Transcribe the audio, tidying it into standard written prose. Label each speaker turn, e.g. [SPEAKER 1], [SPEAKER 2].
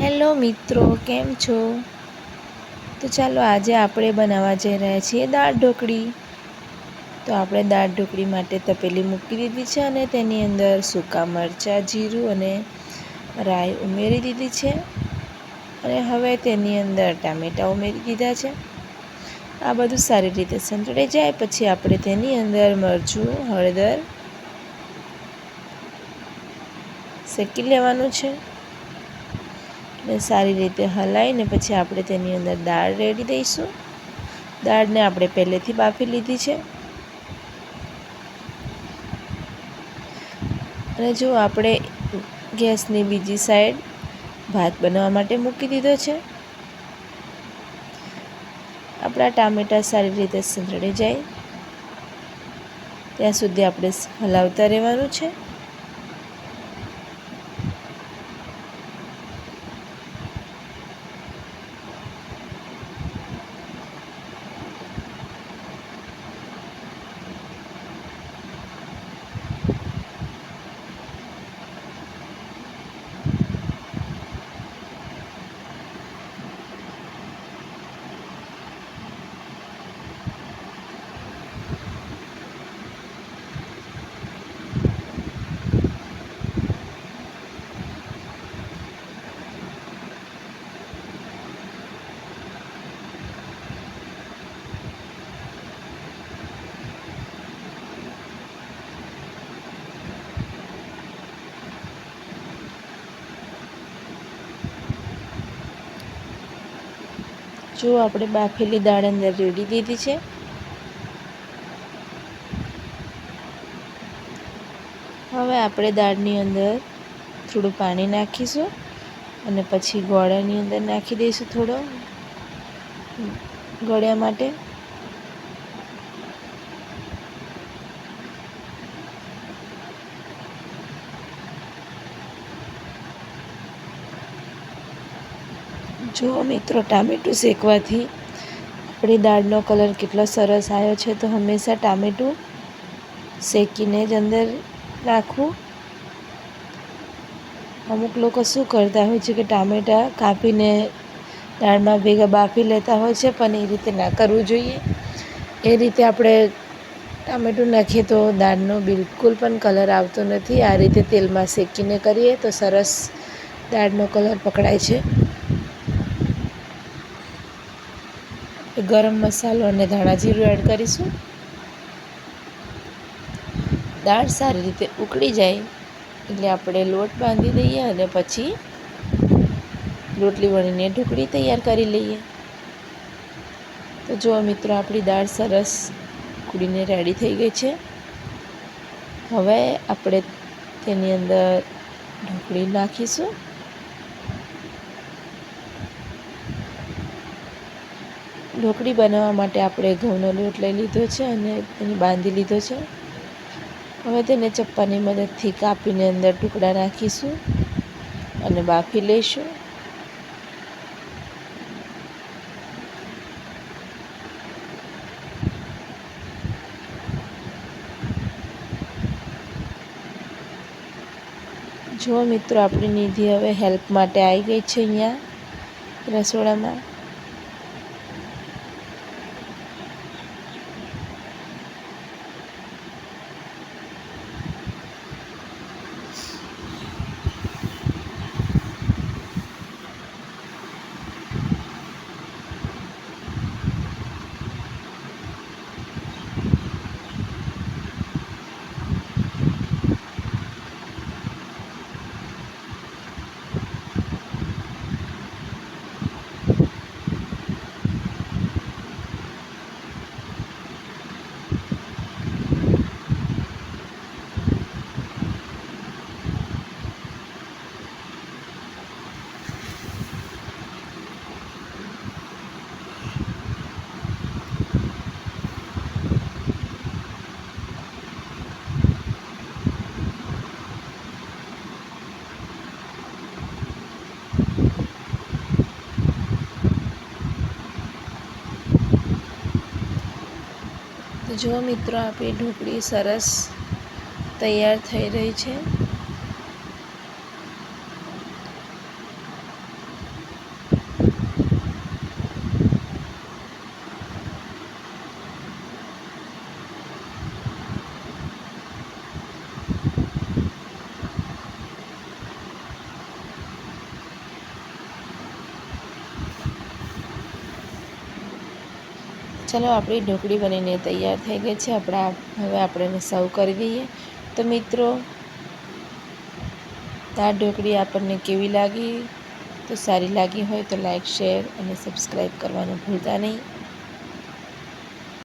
[SPEAKER 1] Hello મિત્રો, કેમ છો? તો ચાલો આજે આપણે બનાવવા જઈ રહ્યા છીએ દાળ ઢોકળી. તો આપણે દાળ ઢોકળી માટે તપેલી મૂકી દીધી છે અને તેની અંદર સૂકા મરચાં, જીરું અને રાઈ ઉમેરી દીધી છે. અને હવે તેની અંદર ટામેટાં ઉમેરી દીધા છે. આ બધું સારી રીતે સંતળાઈ જાય પછી આપણે તેની અંદર મરચું, હળદર શેકી લેવાનું છે. ને સારી રીતે હલાવીને પછી આપણે તેની અંદર દાળ રેડી દઈશું. દાળને આપણે પહેલેથી બાફી લીધી છે. અને જો આપણે ગેસની બીજી સાઈડ ભાત બનાવવા માટે મૂકી દીધો છે. આપણા ટામેટાં સારી રીતે સંતળાઈ જાય ત્યાં સુધી આપણે હલાવતા રહેવાનું છે. જો આપણે બાફેલી દાળ અંદર રેડી દીધી છે. હવે આપણે દાળની અંદર થોડું પાણી નાખીશું અને પછી ગોળાની અંદર નાખી દઈશું થોડો ગળ્યા માટે. જો મિત્રો, ટામેટું શેકવાથી આપણી દાળનો કલર કેટલો સરસ આવ્યો છે. તો હંમેશા ટામેટું શેકીને જ અંદર રાખવું. અમુક લોકો શું કરતા હોય છે કે ટામેટાં કાપીને દાળમાં ભેગા બાફી લેતા હોય છે, પણ એ રીતે ના કરવું જોઈએ. એ રીતે આપણે ટામેટું નાખીએ તો દાળનો બિલકુલ પણ કલર આવતો નથી. આ રીતે તેલમાં શેકીને કરીએ તો સરસ દાળનો કલર પકડાય છે. ગરમ મસાલો અને ધાણા જીરું એડ કરીશું. દાળ સારી રીતે ઉકળી જાય એટલે આપણે લોટ બાંધી દઈએ અને પછી રોટલી વણીને ઢોકળી તૈયાર કરી લઈએ. તો જો મિત્રો, આપણી દાળ સરસ ઉકળીને રેડી થઈ ગઈ છે. હવે આપણે તેની અંદર ઢોકળી નાખીશું. ઢોકળી બનાવવા માટે આપણે ઘઉંનો લોટ લઈ લીધો છે અને તેને બાંધી લીધો છે. હવે તેને ચપ્પાની મદદથી કાપીને અંદર ટુકડા નાખીશું અને બાફી લઈશું. જો મિત્રો, આપણી નિધિ હવે હેલ્પ માટે આવી ગઈ છે અહીંયા રસોડામાં. તો જો મિત્રો, આપણી ઢોકળી સરસ તૈયાર થઈ રહી છે. ચાલો આપણી ઢોકળી બનીને તૈયાર થઈ ગઈ છે. હવે આપણે એને સર્વ કરી દઈએ. તો મિત્રો, દાળ ઢોકળી આપણને કેવી લાગી? તો સારી લાગી હોય તો લાઈક, શેર અને સબસ્ક્રાઈબ કરવાનું ભૂલતા નહીં.